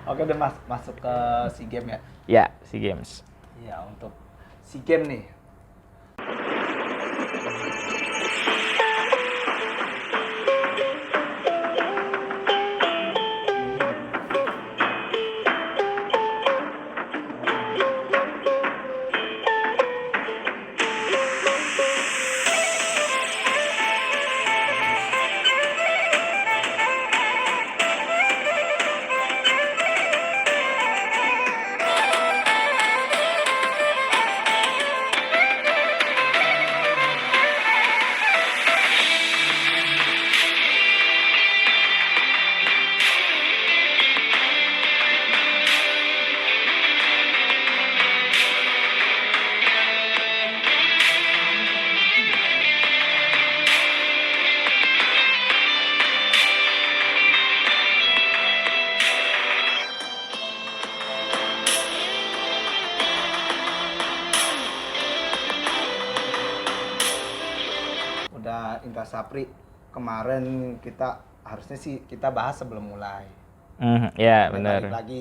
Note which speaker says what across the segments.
Speaker 1: Oke deh Mas, masuk ke SEA Games ya.
Speaker 2: Ya, SEA Games.
Speaker 1: Ya, untuk SEA Games nih. Udah Indra Sapri kemarin kita harusnya sih kita bahas sebelum mulai.
Speaker 2: Ya,
Speaker 1: Dan
Speaker 2: benar.
Speaker 1: balik lagi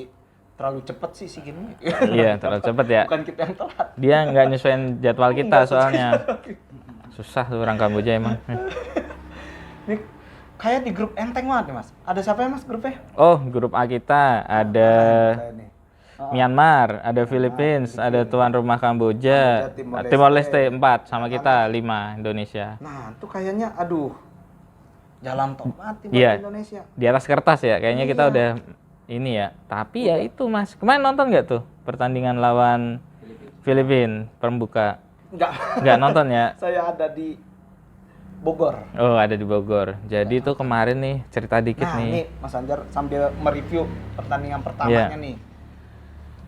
Speaker 1: terlalu cepet sih SEA Games ini.
Speaker 2: Iya, terlalu cepet ya.
Speaker 1: Bukan kita yang telat.
Speaker 2: Dia nggak nyesuaiin jadwal kita
Speaker 1: Nggak
Speaker 2: soalnya.
Speaker 1: sesuai.
Speaker 2: Susah tuh orang Kamboja emang.
Speaker 1: Ini kayak di grup enteng banget nih Mas. Ada siapa ya Mas grupnya?
Speaker 2: Oh, grup A kita ada
Speaker 1: Saya nih.
Speaker 2: Myanmar, ada Philippines, ada tuan rumah Kamboja,
Speaker 1: Kamboja,
Speaker 2: Timor Leste 4, sama kita 5 Indonesia.
Speaker 1: Nah, itu kayaknya aduh. Jalan tol mati buat
Speaker 2: Iya.
Speaker 1: Indonesia.
Speaker 2: Di atas kertas ya, kayaknya kita
Speaker 1: Iya.
Speaker 2: udah ini ya. Tapi ya itu Mas, kemarin nonton nggak tuh pertandingan lawan Filipina pembuka? Nggak nonton ya?
Speaker 1: Saya ada di Bogor.
Speaker 2: Oh, ada di Bogor. Jadi tuh kemarin nih cerita dikit
Speaker 1: Nah,
Speaker 2: nih.
Speaker 1: nih Mas Anjar sambil mereview pertandingan pertamanya
Speaker 2: Iya.
Speaker 1: nih.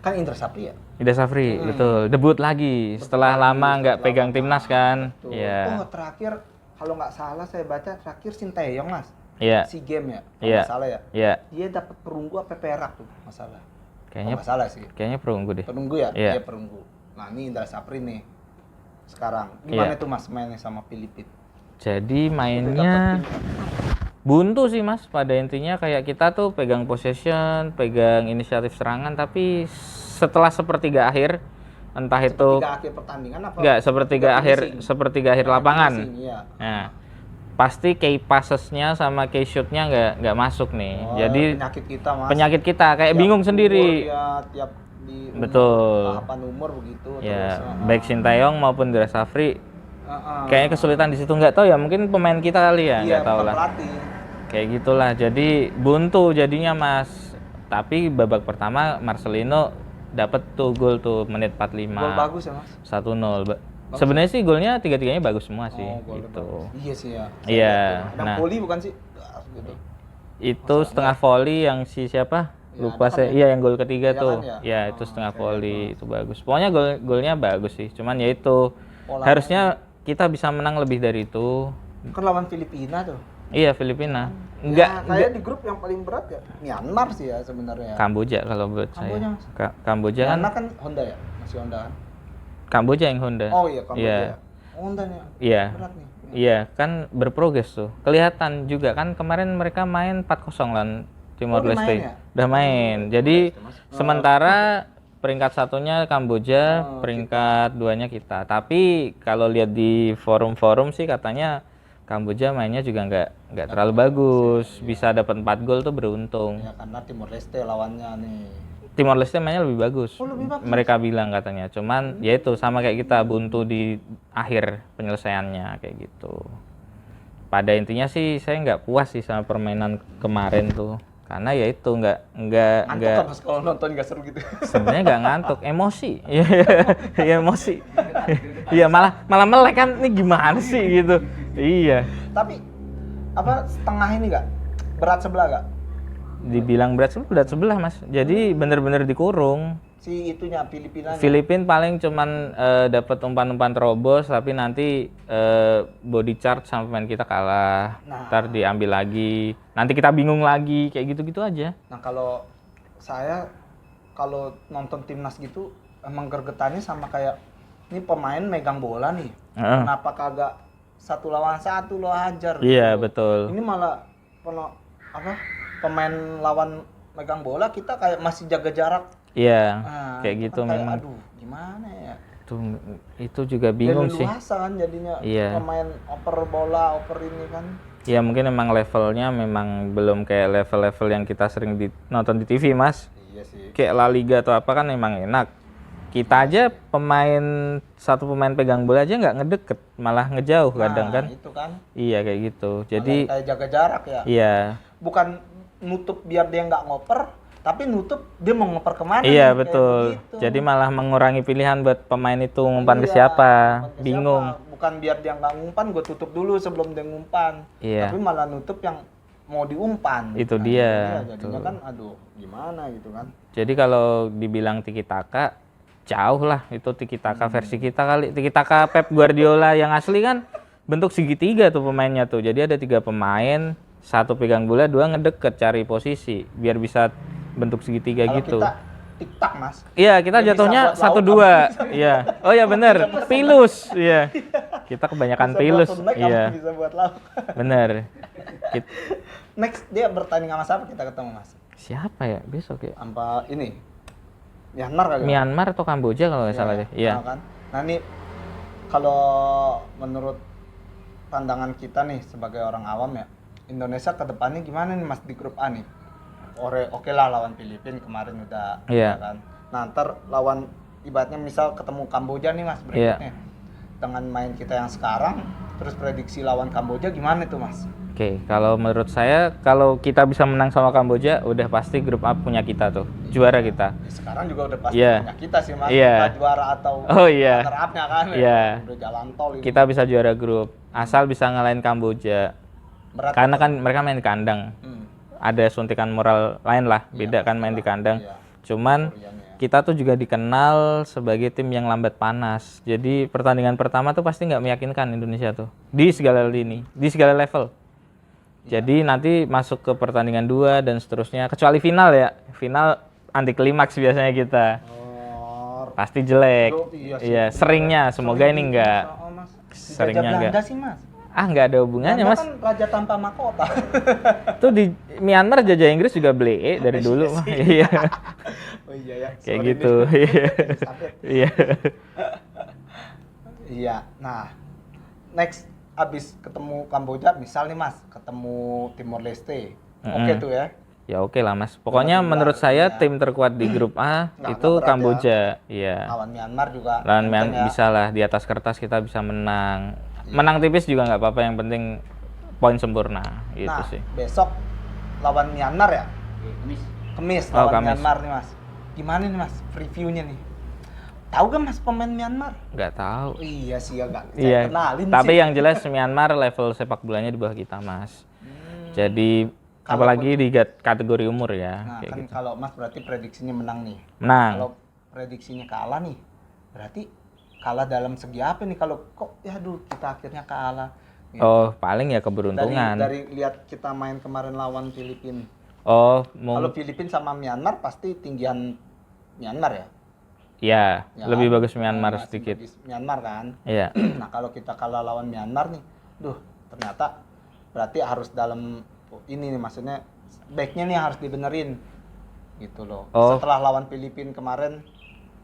Speaker 1: Kan Indra Sapri ya?
Speaker 2: Ida Safri, betul. Debut lagi setelah lama nggak pegang timnas kan.
Speaker 1: Betul.
Speaker 2: Iya.
Speaker 1: Oh, terakhir kalau nggak salah saya baca terakhir Sinteyong Mas.
Speaker 2: Iya.
Speaker 1: SEA Games ya? Kalau
Speaker 2: Iya.
Speaker 1: nggak salah ya?
Speaker 2: Iya.
Speaker 1: Dia dapat perunggu apa perak tuh masalah.
Speaker 2: Kayaknya
Speaker 1: Nggak salah sih.
Speaker 2: kayaknya perunggu deh.
Speaker 1: Perunggu ya?
Speaker 2: Iya.
Speaker 1: Dia perunggu. Nah, ini Indra Sapri nih. Sekarang gimana
Speaker 2: Iya.
Speaker 1: tuh Mas mainnya sama Filipina?
Speaker 2: Jadi mainnya buntu sih Mas, pada intinya kayak kita tuh pegang possession, pegang inisiatif serangan, tapi setelah sepertiga akhir, entah itu
Speaker 1: Sepertiga akhir pertandingan apa?
Speaker 2: enggak sepertiga akhir lapangan.
Speaker 1: Finishing, iya.
Speaker 2: Nah, pasti key passesnya sama key shootnya nggak masuk nih.
Speaker 1: Oh,
Speaker 2: Jadi
Speaker 1: penyakit kita Mas.
Speaker 2: penyakit kita kayak
Speaker 1: Tiap
Speaker 2: bingung
Speaker 1: umur
Speaker 2: sendiri.
Speaker 1: dia, tiap di
Speaker 2: Betul.
Speaker 1: tahapan umur begitu
Speaker 2: Ya,
Speaker 1: terus.
Speaker 2: baik Sintayong maupun Indra Safri
Speaker 1: Heeh.
Speaker 2: kayaknya kesulitan di situ, nggak tahu ya, mungkin pemain kita kali ya,
Speaker 1: Iya,
Speaker 2: nggak tahu
Speaker 1: bukan
Speaker 2: lah.
Speaker 1: pelatih.
Speaker 2: Kayak gitulah, jadi buntu jadinya Mas. Tapi babak pertama Marcelino dapat tuh gol tuh menit 45.
Speaker 1: Gol bagus ya Mas.
Speaker 2: 1-0. Sebenarnya sih golnya tiga-tiganya bagus semua sih
Speaker 1: Golnya
Speaker 2: gitu.
Speaker 1: bagus. Iya sih ya.
Speaker 2: Iya,
Speaker 1: Ada
Speaker 2: nah.
Speaker 1: volley bukan sih? Gitu.
Speaker 2: Itu setengah volley yang si siapa?
Speaker 1: Ya,
Speaker 2: Lupa
Speaker 1: ada kan
Speaker 2: saya.
Speaker 1: ya?
Speaker 2: Iya, yang gol ketiga
Speaker 1: Iya
Speaker 2: tuh.
Speaker 1: kan ya?
Speaker 2: Ya, itu setengah
Speaker 1: oke,
Speaker 2: volley itu bagus. Pokoknya golnya bagus sih. Cuman ya itu
Speaker 1: Polanya
Speaker 2: harusnya kita bisa menang lebih dari itu.
Speaker 1: Kan lawan Filipina tuh.
Speaker 2: Iya, Filipina.
Speaker 1: Ya,
Speaker 2: Enggak,
Speaker 1: kayak di grup yang paling berat ya Myanmar sih ya sebenarnya.
Speaker 2: Kamboja kalau buat
Speaker 1: Kamboja,
Speaker 2: saya.
Speaker 1: Mas.
Speaker 2: Kamboja kan
Speaker 1: Myanmar kan Honda ya? Masih Honda kan?
Speaker 2: Kamboja yang Honda.
Speaker 1: Oh iya, Kamboja.
Speaker 2: Iya.
Speaker 1: Ya. Honda nih.
Speaker 2: Iya.
Speaker 1: Berat nih.
Speaker 2: Iya, kan berprogres tuh. Kelihatan juga kan kemarin mereka main 4-0 lawan Timor
Speaker 1: udah
Speaker 2: Leste.
Speaker 1: main ya?
Speaker 2: Udah main. Jadi sementara peringkat satunya Kamboja,
Speaker 1: Oh,
Speaker 2: peringkat duanya kita. Tapi kalau lihat di forum-forum sih katanya Kamboja mainnya juga nggak terlalu bagus. Bisa dapat 4 gol tuh beruntung.
Speaker 1: Ya karena Timor Leste lawannya nih.
Speaker 2: Timor Leste mainnya lebih bagus.
Speaker 1: Oh, lebih bagus.
Speaker 2: Mereka bilang katanya. Cuman ya itu sama kayak kita, buntu di akhir penyelesaiannya kayak gitu. Pada intinya sih saya nggak puas sih sama permainan kemarin tuh. Karena ya itu nggak
Speaker 1: Ngantuk kan Mas kalau nonton nggak seru gitu.
Speaker 2: sebenarnya nggak ngantuk, emosi. Iya, iya, emosi. Iya, malah melek kan, ini gimana sih gitu. Iya.
Speaker 1: Tapi apa setengah ini nggak berat sebelah nggak?
Speaker 2: Dibilang berat sebelah Mas. Jadi bener-bener dikurung.
Speaker 1: Si itunya Filipina.
Speaker 2: Filipina paling cuman dapat umpan-umpan terobos, tapi nanti body charge sama pemain kita kalah.
Speaker 1: Nah.
Speaker 2: Ntar diambil lagi. Nanti kita bingung lagi, kayak gitu-gitu aja.
Speaker 1: Nah kalau saya kalau nonton timnas gitu emang gergetannya sama kayak ini pemain megang bola nih.
Speaker 2: Heeh.
Speaker 1: Kenapa kagak 1 lawan 1 lo hajar?
Speaker 2: Iya,
Speaker 1: gitu.
Speaker 2: betul.
Speaker 1: Ini malah kalau apa pemain lawan megang bola kita kayak masih jaga jarak.
Speaker 2: Iya,
Speaker 1: Nah,
Speaker 2: kayak
Speaker 1: itu
Speaker 2: gitu
Speaker 1: kan kayak,
Speaker 2: memang.
Speaker 1: aduh gimana ya,
Speaker 2: Itu juga bingung sih.
Speaker 1: leluasan jadinya
Speaker 2: Iya.
Speaker 1: pemain oper bola oper ini kan.
Speaker 2: Ya mungkin emang levelnya memang belum kayak level-level yang kita sering nonton di TV, Mas.
Speaker 1: Iya sih.
Speaker 2: Kayak La Liga atau apa kan emang enak. Kita aja satu pemain pegang bola aja nggak ngedeket, malah ngejauh kadang kan.
Speaker 1: Itu kan
Speaker 2: Iya kayak gitu.
Speaker 1: malah
Speaker 2: Jadi
Speaker 1: kayak jaga jarak ya,
Speaker 2: iya,
Speaker 1: bukan nutup biar dia nggak ngoper tapi nutup dia mau ngoper kemana
Speaker 2: iya
Speaker 1: nih, kayak
Speaker 2: betul.
Speaker 1: begitu.
Speaker 2: Jadi malah mengurangi pilihan buat pemain itu ngumpan ke
Speaker 1: Iya,
Speaker 2: siapa.
Speaker 1: ngumpan ke
Speaker 2: Bingung.
Speaker 1: siapa. Bukan biar dia nggak ngumpan gue tutup dulu sebelum dia ngumpan,
Speaker 2: Iya.
Speaker 1: tapi malah nutup yang mau diumpan.
Speaker 2: Itu
Speaker 1: Nah,
Speaker 2: dia,
Speaker 1: jadinya
Speaker 2: tuh.
Speaker 1: kan aduh gimana gitu kan.
Speaker 2: Jadi kalau dibilang tiki taka, jauh lah itu tiki taka versi kita kali. Tiki taka Pep Guardiola yang asli kan bentuk segitiga tuh pemainnya tuh. Jadi ada 3 pemain, 1 pegang bola, 2 ngedeket cari posisi biar bisa bentuk segitiga
Speaker 1: Kalau
Speaker 2: gitu.
Speaker 1: kita tiktak mas,
Speaker 2: Iya, kita
Speaker 1: dia bisa
Speaker 2: jatuhnya
Speaker 1: buat lauk,
Speaker 2: 1-2. Iya. Oh ya bener, pilus. Iya. Kita kebanyakan
Speaker 1: bisa
Speaker 2: pilus.
Speaker 1: buat snack,
Speaker 2: Iya.
Speaker 1: bisa buat lauk.
Speaker 2: Bener. Kit-
Speaker 1: Next dia bertanding sama siapa kita ketemu mas?
Speaker 2: Siapa ya besok ya?
Speaker 1: Sampai ini Myanmar kali ya?
Speaker 2: Myanmar atau Kamboja kalau nggak salah deh. Iya.
Speaker 1: Kan? Nah ini kalau menurut pandangan kita nih sebagai orang awam ya, Indonesia ke depannya gimana nih mas di grup A nih? Oke lah lawan Filipina kemarin udah,
Speaker 2: Iya.
Speaker 1: kan. Nah ntar lawan ibaratnya misal ketemu Kamboja nih mas
Speaker 2: Iya.
Speaker 1: berikutnya. Dengan main kita yang sekarang, terus prediksi lawan Kamboja gimana tuh mas?
Speaker 2: Oke, kalau menurut saya kalau kita bisa menang sama Kamboja, udah pasti grup A punya kita tuh, juara kita.
Speaker 1: Sekarang juga udah pasti
Speaker 2: Iya.
Speaker 1: punya kita sih mas,
Speaker 2: Iya.
Speaker 1: kita juara atau
Speaker 2: Oh, iya.
Speaker 1: runner-up-nya kan,
Speaker 2: Iya.
Speaker 1: udah jalan tol ini.
Speaker 2: Kita bisa juara grup, asal bisa ngalahin Kamboja.
Speaker 1: Berat.
Speaker 2: Karena kan mereka main di kandang,
Speaker 1: Hmm.
Speaker 2: ada suntikan moral lain lah, beda kan main di kandang.
Speaker 1: Iya.
Speaker 2: Cuman
Speaker 1: Koreanya ya.
Speaker 2: kita tuh juga dikenal sebagai tim yang lambat panas. Jadi pertandingan pertama tuh pasti nggak meyakinkan Indonesia tuh di segala lini, di segala level. Jadi nanti masuk ke pertandingan 2 dan seterusnya, kecuali final ya. Final anti klimaks biasanya kita.
Speaker 1: Oh,
Speaker 2: Pasti jelek.
Speaker 1: iya sih.
Speaker 2: Iya, seringnya. Semoga ini enggak.
Speaker 1: Oh, mas.
Speaker 2: Seringnya
Speaker 1: Dijajah
Speaker 2: enggak.
Speaker 1: Belanda sih mas.
Speaker 2: Ah, nggak ada hubungannya,
Speaker 1: Belanda
Speaker 2: Mas.
Speaker 1: kan raja tanpa mahkota.
Speaker 2: Tuh di Myanmar jajah Inggris juga blee dari dulu mah. Iya.
Speaker 1: Oh iya ya.
Speaker 2: Kayak
Speaker 1: sorry
Speaker 2: gitu.
Speaker 1: nih.
Speaker 2: Iya.
Speaker 1: Sakit.
Speaker 2: Iya.
Speaker 1: Iya. Nah, next abis ketemu Kamboja, misal nih mas, ketemu Timor Leste. Oke tuh ya.
Speaker 2: Ya oke lah, Mas. Pokoknya menurut saya tim terkuat di grup A
Speaker 1: Nggak
Speaker 2: itu
Speaker 1: berat ya.
Speaker 2: Kamboja. Iya.
Speaker 1: Lawan Myanmar juga.
Speaker 2: Lawan
Speaker 1: enteng
Speaker 2: Myanmar
Speaker 1: ya.
Speaker 2: bisa lah, di atas kertas kita bisa menang. Menang tipis juga nggak apa-apa, yang penting poin sempurna gitu
Speaker 1: Nah,
Speaker 2: sih.
Speaker 1: besok lawan Myanmar ya? Kemis
Speaker 2: Oh,
Speaker 1: lawan
Speaker 2: Kamis.
Speaker 1: Myanmar nih mas. Gimana nih mas reviewnya nih? Tahu gak mas pemain Myanmar?
Speaker 2: Nggak tahu.
Speaker 1: Oh, iya sih agak.
Speaker 2: Iya.
Speaker 1: Kenalin
Speaker 2: Tapi
Speaker 1: sih.
Speaker 2: yang jelas Myanmar level sepak bolanya di bawah kita, Mas. Jadi apalagi di kategori umur ya,
Speaker 1: Nah
Speaker 2: kayak
Speaker 1: kan
Speaker 2: gitu.
Speaker 1: kalau mas berarti prediksinya menang nih.
Speaker 2: Menang.
Speaker 1: Kalau prediksinya kalah nih, berarti kalah dalam segi apa nih? Kalau kok ya aduh kita akhirnya kalah. Gitu.
Speaker 2: Oh, paling ya keberuntungan.
Speaker 1: Dari lihat kita main kemarin lawan Filipina.
Speaker 2: Oh,
Speaker 1: Kalau Filipina sama Myanmar pasti tinggian Myanmar ya.
Speaker 2: ya,
Speaker 1: Ya
Speaker 2: lebih
Speaker 1: kan?
Speaker 2: bagus Myanmar
Speaker 1: Masih
Speaker 2: sedikit.
Speaker 1: bagus Myanmar kan.
Speaker 2: Iya.
Speaker 1: Nah kalau kita kalah lawan Myanmar nih, ternyata berarti harus dalam ini nih maksudnya backnya nih harus dibenerin gitu loh.
Speaker 2: Oh.
Speaker 1: Setelah lawan Filipina kemarin,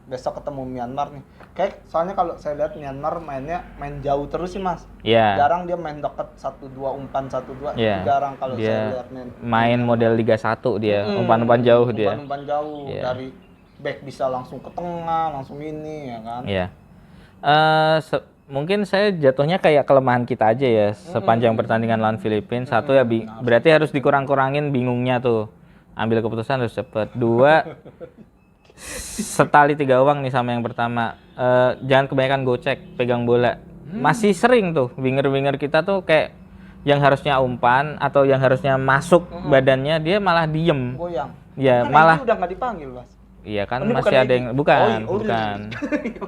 Speaker 1: besok ketemu Myanmar nih. Kayak soalnya kalau saya lihat Myanmar main jauh terus sih mas.
Speaker 2: Iya.
Speaker 1: Jarang dia main dekat 1-2 umpan 1-2.
Speaker 2: Iya.
Speaker 1: Jarang kalau
Speaker 2: Dia
Speaker 1: saya lihat
Speaker 2: main model Liga 1 dia, umpan-umpan jauh dia.
Speaker 1: Umpan jauh
Speaker 2: Iya.
Speaker 1: dari back bisa langsung ke tengah, langsung ini ya kan.
Speaker 2: Iya. Mungkin saya jatuhnya kayak kelemahan kita aja ya sepanjang pertandingan lawan Filipina. Satu ya berarti harus dikurang-kurangin bingungnya tuh. Ambil keputusan harus cepet. 2, setali 3 uang nih sama yang pertama. Jangan kebanyakan gocek, pegang bola. Masih sering tuh winger-winger kita tuh kayak yang harusnya umpan atau yang harusnya masuk badannya dia malah diem.
Speaker 1: Goyang.
Speaker 2: Ya
Speaker 1: Kan
Speaker 2: malah
Speaker 1: Egy udah nggak dipanggil mas.
Speaker 2: iya kan
Speaker 1: Ini
Speaker 2: masih
Speaker 1: bukan
Speaker 2: ada
Speaker 1: Egy.
Speaker 2: yang bukan
Speaker 1: Oh, iya.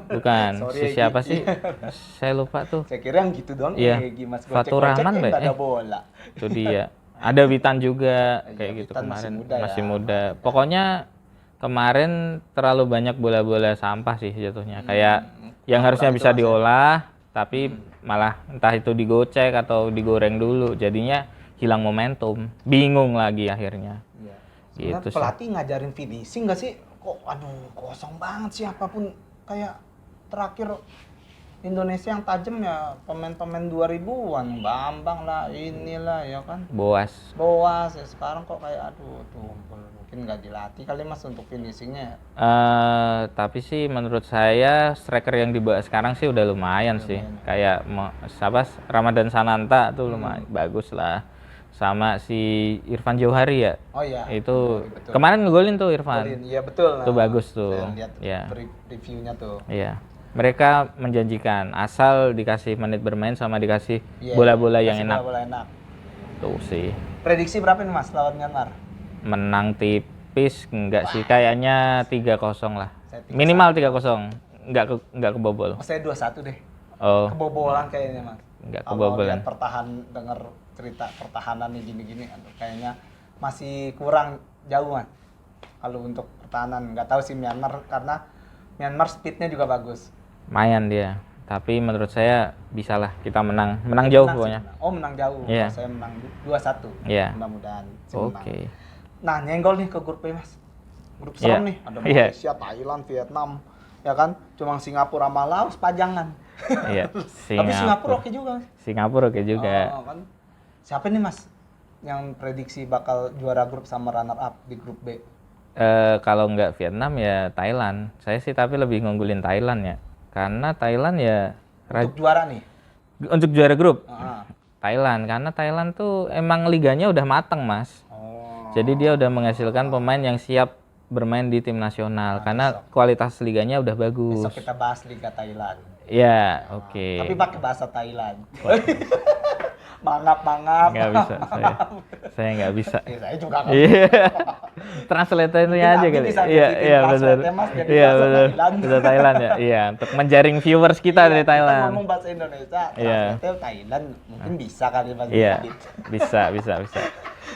Speaker 2: bukan
Speaker 1: Sorry,
Speaker 2: si
Speaker 1: Egy.
Speaker 2: siapa sih? Saya lupa tuh.
Speaker 1: Saya kira yang gitu doang.
Speaker 2: Iya.
Speaker 1: Egy, mas
Speaker 2: Fatur Rahman,
Speaker 1: nggak
Speaker 2: Mbak,
Speaker 1: ada bola.
Speaker 2: Itu dia. Ada Witan juga
Speaker 1: Iya,
Speaker 2: kayak gitu
Speaker 1: Witan
Speaker 2: kemarin.
Speaker 1: masih muda ya.
Speaker 2: Masih muda. Pokoknya kemarin terlalu banyak bola-bola sampah sih jatuhnya. Kayak yang harusnya bisa diolah tapi malah entah itu digocek atau digoreng dulu. Jadinya hilang momentum, bingung lagi akhirnya.
Speaker 1: Iya.
Speaker 2: Gitu
Speaker 1: Sebenarnya
Speaker 2: sih.
Speaker 1: pelatih ngajarin finishing nggak sih? Kok aduh kosong banget sih apapun kayak terakhir Indonesia yang tajam ya pemain-pemain 2000-an, Bambang lah, inilah ya kan.
Speaker 2: Boas.
Speaker 1: Boas ya sekarang kok kayak aduh tuh mungkin nggak dilatih kali Mas untuk finishingnya.
Speaker 2: Tapi sih menurut saya striker yang dibawa sekarang sih udah lumayan sih. Kayak siapa Ramadan Sananta tuh lumayan bagus lah. Sama si Irfan Jauhari ya.
Speaker 1: Oh iya.
Speaker 2: Itu
Speaker 1: betul.
Speaker 2: kemarin ngegolin tuh Irfan.
Speaker 1: Iya betul.
Speaker 2: Itu bagus tuh.
Speaker 1: Saya lihat
Speaker 2: Ya.
Speaker 1: reviewnya tuh.
Speaker 2: Iya. Mereka menjanjikan asal dikasih menit bermain sama dikasih
Speaker 1: Iya,
Speaker 2: bola-bola yang
Speaker 1: kasih
Speaker 2: enak.
Speaker 1: bola-bola enak.
Speaker 2: Tuh sih.
Speaker 1: Prediksi berapa nih Mas lawan Myanmar?
Speaker 2: Menang tipis enggak sih? Kayaknya 3-0 lah.
Speaker 1: Saya 3-1.
Speaker 2: Minimal 3-0. Enggak kebobol.
Speaker 1: Oh, saya 2-1 deh.
Speaker 2: Oh,
Speaker 1: Kebobolan kayaknya Mas.
Speaker 2: enggak
Speaker 1: Kalau
Speaker 2: kebobolan.
Speaker 1: lihat dengar cerita pertahanannya gini-gini, aduh, kayaknya masih kurang jauh Mas. Kalau untuk pertahanan, nggak tahu sih Myanmar karena Myanmar speednya juga bagus.
Speaker 2: Lumayan dia. Tapi menurut saya bisalah kita menang jauh
Speaker 1: Menang sih,
Speaker 2: pokoknya.
Speaker 1: menang. Oh menang jauh.
Speaker 2: Iya.
Speaker 1: Kalau saya menang 2-1.
Speaker 2: Iya.
Speaker 1: Mudah-mudahan sih
Speaker 2: Oke.
Speaker 1: menang. Nah nyenggol nih ke grup B Mas. Grup
Speaker 2: Iya.
Speaker 1: serem nih. Ada
Speaker 2: Iya.
Speaker 1: Malaysia, Thailand, Vietnam, ya kan? Cuma Singapura sama Laos pajangan.
Speaker 2: Iya.
Speaker 1: Tapi Singapura oke juga Mas.
Speaker 2: Singapura oke juga.
Speaker 1: Oh, kan. Siapa nih Mas yang prediksi bakal juara grup sama runner up di grup B?
Speaker 2: Kalau nggak Vietnam ya Thailand. Saya sih tapi lebih ngunggulin Thailand ya. Karena Thailand ya
Speaker 1: Untuk juara nih.
Speaker 2: untuk juara grup.
Speaker 1: Ah.
Speaker 2: Thailand karena Thailand tuh emang liganya udah mateng Mas.
Speaker 1: Oh.
Speaker 2: Jadi dia udah menghasilkan pemain yang siap bermain di tim nasional karena kualitas liganya udah bagus.
Speaker 1: Besok kita bahas Liga Thailand.
Speaker 2: Ya, oke.
Speaker 1: Tapi pakai bahasa Thailand. Mangap.
Speaker 2: Nggak bisa saya. Saya nggak bisa.
Speaker 1: Saya juga nggak
Speaker 2: Iya. Translatornya
Speaker 1: Mungkin
Speaker 2: aja
Speaker 1: Abi
Speaker 2: kali.
Speaker 1: bisa
Speaker 2: Iya,
Speaker 1: jadi
Speaker 2: iya
Speaker 1: tim
Speaker 2: benar.
Speaker 1: translate, Mas, jadi
Speaker 2: Iya
Speaker 1: bahasa
Speaker 2: benar.
Speaker 1: Thailand.
Speaker 2: Bahasa Thailand ya. Iya, untuk menjaring viewers kita dari
Speaker 1: Kita
Speaker 2: Thailand.
Speaker 1: ngomong bahasa Indonesia,
Speaker 2: Iya.
Speaker 1: translate Thailand mungkin bisa kali Mas.
Speaker 2: Iya.
Speaker 1: Adit.
Speaker 2: Bisa.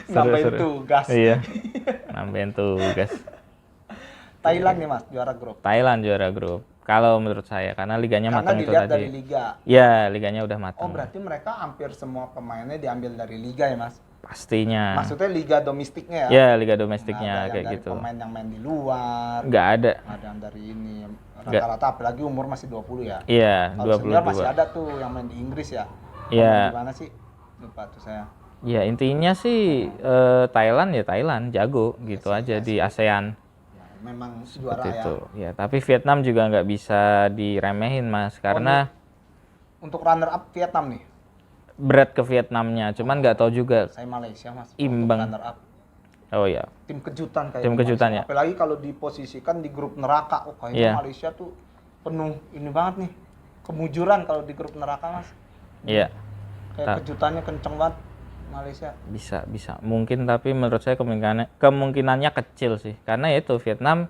Speaker 1: Nambahin tugas.
Speaker 2: Iya. Nambahin tugas.
Speaker 1: Thailand nih Mas, juara grup.
Speaker 2: Thailand juara grup. Kalau menurut saya karena liganya
Speaker 1: Karena
Speaker 2: matang itu
Speaker 1: dilihat dari
Speaker 2: tadi.
Speaker 1: liga.
Speaker 2: Ya, liganya udah
Speaker 1: Oh,
Speaker 2: matang.
Speaker 1: berarti mereka hampir semua pemainnya diambil dari liga ya, Mas?
Speaker 2: Pastinya.
Speaker 1: Maksudnya liga domestiknya ya?
Speaker 2: Ya, liga
Speaker 1: Nggak
Speaker 2: domestiknya
Speaker 1: ada yang
Speaker 2: kayak
Speaker 1: dari
Speaker 2: gitu.
Speaker 1: pemain yang main di luar.
Speaker 2: Nggak ada.
Speaker 1: Ada yang dari ini.
Speaker 2: Nggak.
Speaker 1: Rata-rata apalagi umur masih 20 ya.
Speaker 2: Iya,
Speaker 1: Kalau senior masih
Speaker 2: 22.
Speaker 1: ada tuh yang main di Inggris ya.
Speaker 2: Iya.
Speaker 1: Gimana sih? Lupa tuh saya.
Speaker 2: Ya, intinya sih Thailand ya Thailand jago gitu aja di ASEAN.
Speaker 1: Ya, memang juara
Speaker 2: Seperti
Speaker 1: ya.
Speaker 2: itu. Ya, tapi Vietnam juga nggak bisa diremehin, Mas, karena
Speaker 1: Untuk runner up Vietnam nih.
Speaker 2: berat ke Vietnamnya. Cuman nggak tahu juga.
Speaker 1: Saya Malaysia Mas. Untuk
Speaker 2: Imbang.
Speaker 1: runner up.
Speaker 2: Oh ya.
Speaker 1: Tim kejutan kayaknya.
Speaker 2: Tim kejutan
Speaker 1: Malaysia.
Speaker 2: ya?
Speaker 1: Apalagi kalau diposisikan di grup neraka. Oh, kayaknya
Speaker 2: Iya.
Speaker 1: Malaysia tuh penuh ini banget nih. Kemujuran kalau di grup neraka, Mas.
Speaker 2: Iya.
Speaker 1: Kayak kejutannya kenceng banget Malaysia.
Speaker 2: Bisa. Mungkin tapi menurut saya kemungkinannya kecil sih. Karena ya itu Vietnam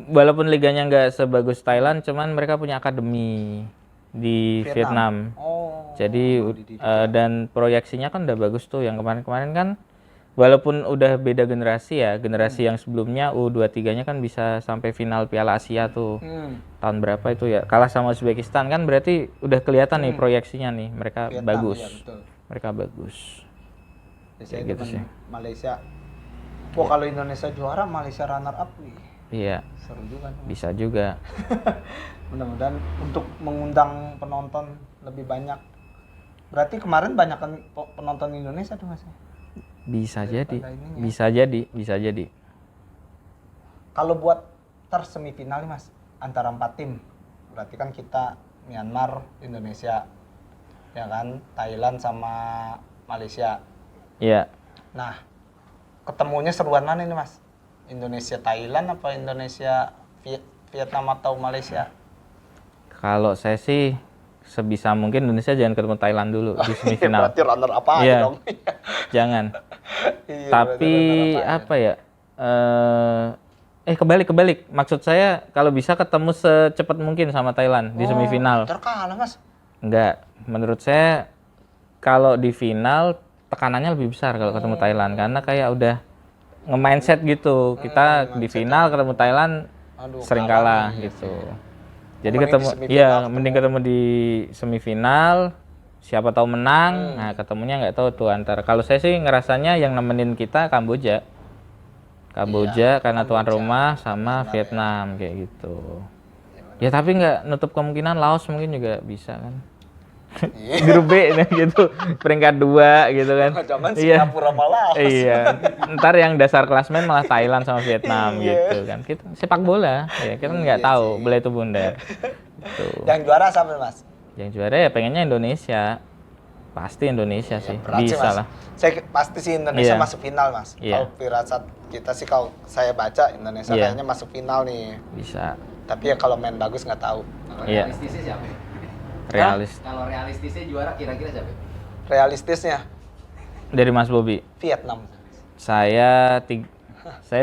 Speaker 2: walaupun liganya nggak sebagus Thailand, cuman mereka punya akademi di Vietnam.
Speaker 1: Oh.
Speaker 2: Jadi dan proyeksinya kan udah bagus tuh yang kemarin-kemarin kan walaupun udah beda generasi ya, generasi yang sebelumnya U23-nya kan bisa sampai final Piala Asia tuh. Tahun berapa itu ya? Kalah sama Uzbekistan kan berarti udah kelihatan nih proyeksinya nih mereka
Speaker 1: Vietnam,
Speaker 2: bagus.
Speaker 1: iya, betul.
Speaker 2: Mereka bagus.
Speaker 1: Biasanya
Speaker 2: Kayak gitu
Speaker 1: demen
Speaker 2: sih.
Speaker 1: Malaysia. Wah, kalau Indonesia juara, Malaysia runner up, wih,
Speaker 2: Iya,
Speaker 1: seru juga nih.
Speaker 2: bisa juga.
Speaker 1: Mudah-mudahan untuk mengundang penonton lebih banyak. Berarti kemarin banyak kan penonton Indonesia tuh Mas.
Speaker 2: Bisa jadi.
Speaker 1: Daripada ininya.
Speaker 2: Bisa jadi.
Speaker 1: Kalau buat semifinal nih Mas, antara 4 tim. Berarti kan kita Myanmar, Indonesia, ya kan, Thailand sama Malaysia.
Speaker 2: Iya.
Speaker 1: Nah, ketemunya seruan mana ini Mas? Indonesia Thailand apa Indonesia Vietnam atau Malaysia?
Speaker 2: Kalau saya sih sebisa mungkin Indonesia jangan ketemu Thailand dulu di semifinal.
Speaker 1: Berarti runner apa aja
Speaker 2: Iya.
Speaker 1: dong?
Speaker 2: Jangan.
Speaker 1: Iya,
Speaker 2: Tapi
Speaker 1: berarti runner
Speaker 2: apa ya? Kebalik. Maksud saya kalau bisa ketemu secepat mungkin sama Thailand di semifinal.
Speaker 1: Terkalah Mas.
Speaker 2: Enggak. Menurut saya kalau di final tekanannya lebih besar kalau ketemu Thailand karena kayak udah nge-mindset gitu. Kita di final ketemu Thailand
Speaker 1: Aduh,
Speaker 2: sering
Speaker 1: kalah
Speaker 2: kalah
Speaker 1: nih,
Speaker 2: gitu.
Speaker 1: iya.
Speaker 2: Jadi
Speaker 1: Mending di
Speaker 2: ketemu
Speaker 1: semifinal ketemu.
Speaker 2: mending ketemu di semifinal siapa tahu menang. Nah, ketemunya nggak tahu tuh antara. Kalau saya sih ngerasanya yang nemenin kita Kamboja. Kamboja karena tuan rumah sama Vietnam kayak gitu. Ya tapi nggak nutup kemungkinan Laos mungkin juga bisa kan. Grup B nih gitu, peringkat 2 gitu kan.
Speaker 1: Jangan Singapura malah.
Speaker 2: Iya. Ntar yang dasar klasmen malah Thailand sama Vietnam gitu kan. Kita sepak bola, ya kita nggak tahu bela itu bundar. Tuh.
Speaker 1: Yang juara siapa Mas?
Speaker 2: Yang juara ya pengennya Indonesia. Pasti Indonesia sih,
Speaker 1: Berat sih,
Speaker 2: bisa
Speaker 1: Mas.
Speaker 2: lah.
Speaker 1: Saya pasti sih Indonesia
Speaker 2: Iya.
Speaker 1: masuk final Mas.
Speaker 2: Iya.
Speaker 1: Kalau firasat kita sih kalau saya baca Indonesia
Speaker 2: Iya.
Speaker 1: kayaknya masuk final nih.
Speaker 2: Bisa.
Speaker 1: Tapi ya kalau main bagus nggak tahu.
Speaker 3: Kalau
Speaker 2: Iya.
Speaker 3: realistisnya siapa?
Speaker 2: Realis.
Speaker 3: Kalau realistisnya juara kira-kira siapa?
Speaker 1: Realistisnya
Speaker 2: Dari Mas Bobi.
Speaker 1: Vietnam.
Speaker 2: Saya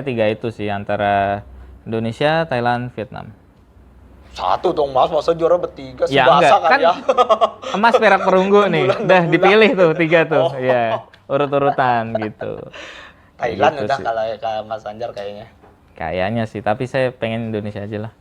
Speaker 2: tiga itu sih antara Indonesia, Thailand, Vietnam.
Speaker 1: Satu dong Mas, masa juara bertiga sih
Speaker 2: Ya
Speaker 1: basah
Speaker 2: enggak,
Speaker 1: kan
Speaker 2: kan
Speaker 1: ya.
Speaker 2: emas perak perunggu nih. Udah dipilih tuh 3 tuh.
Speaker 1: Oh.
Speaker 2: Ya, urut-urutan gitu.
Speaker 1: Thailand
Speaker 2: Gitu
Speaker 1: udah
Speaker 2: sih.
Speaker 1: kalau kayak Mas Anjar kayaknya.
Speaker 2: Kayaknya sih, tapi saya pengen Indonesia aja lah.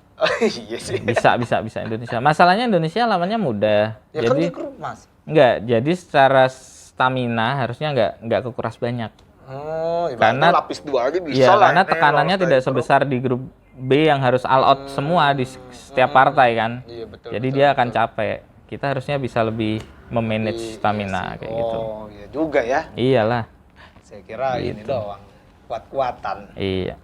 Speaker 1: Iya sih.
Speaker 2: Bisa Indonesia. Masalahnya Indonesia lawannya mudah.
Speaker 1: Ya kan
Speaker 2: Jadi
Speaker 1: di grup Mas.
Speaker 2: enggak, jadi secara stamina harusnya enggak kekuras banyak.
Speaker 1: Oh,
Speaker 2: Karena-
Speaker 1: lapis 2 aja bisa
Speaker 2: Iya,
Speaker 1: lah.
Speaker 2: karena
Speaker 1: ini
Speaker 2: tekanannya
Speaker 1: lolos
Speaker 2: tidak
Speaker 1: dari grup.
Speaker 2: sebesar di grup B yang harus all out semua di setiap partai kan.
Speaker 1: Iya, betul,
Speaker 2: Jadi
Speaker 1: betul,
Speaker 2: dia akan capek. Kita harusnya bisa lebih memanage stamina kayak gitu.
Speaker 1: Oh, iya juga ya.
Speaker 2: Iyalah.
Speaker 1: Saya kira ini doang. Kuat-kuatan.
Speaker 2: Iya.